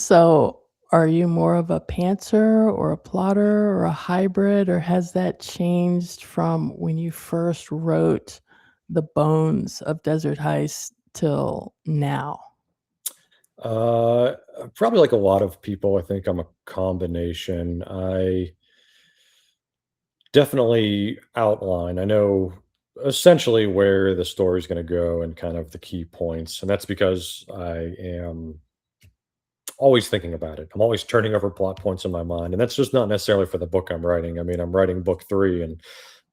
So, are you more of a pantser or a plotter or a hybrid, or has that changed from when you first wrote the bones of Desert Heist till now? Uh, Probably like a lot of people, I think I'm a combination. I definitely outline. I know essentially where the story's going to go and kind of the key points, and that's because I am always thinking about it. I'm always turning over plot points in my mind, and that's just not necessarily for the book I'm writing. I mean, I'm writing book 3, and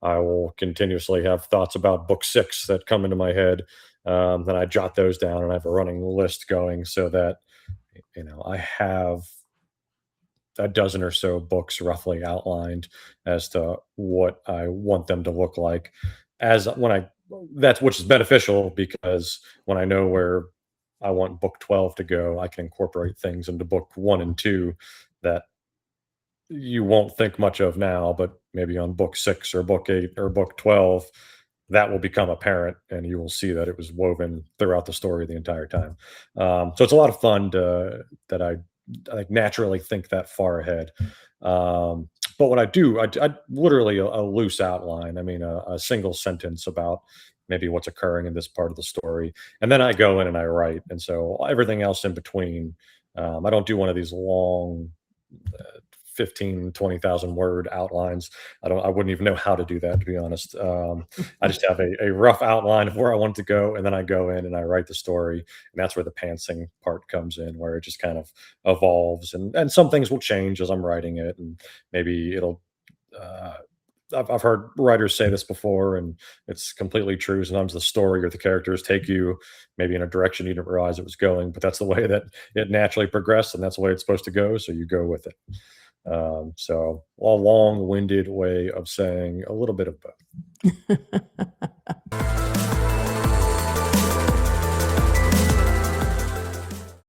I will continuously have thoughts about book 6 that come into my head. Then I jot those down, and I have a running list going so that I have a dozen or so books roughly outlined as to what I want them to look like. As when I That's which is beneficial because when I know where I want book 12 to go, I can incorporate things into book 1 and 2 that you won't think much of now, but maybe on book 6 or book 8 or book 12, that will become apparent and you will see that it was woven throughout the story the entire time. So it's a lot of fun that I like naturally think that far ahead. But what I do, I literally a loose outline. I mean, a single sentence about maybe what's occurring in this part of the story, and then I go in and I write. And so everything else in between, I don't do one of these long 15, 20,000 word outlines. I wouldn't even know how to do that, to be honest. I just have a rough outline of where I want to go, and then I go in and I write the story, and that's where the pantsing part comes in, where it just kind of evolves, and some things will change as I'm writing it, and maybe it'll. Uh, I've heard writers say this before, and it's completely true. Sometimes the story or the characters take you maybe in a direction you didn't realize it was going, but that's the way that it naturally progressed, and that's the way it's supposed to go. So you go with it. So a long-winded way of saying a little bit of both.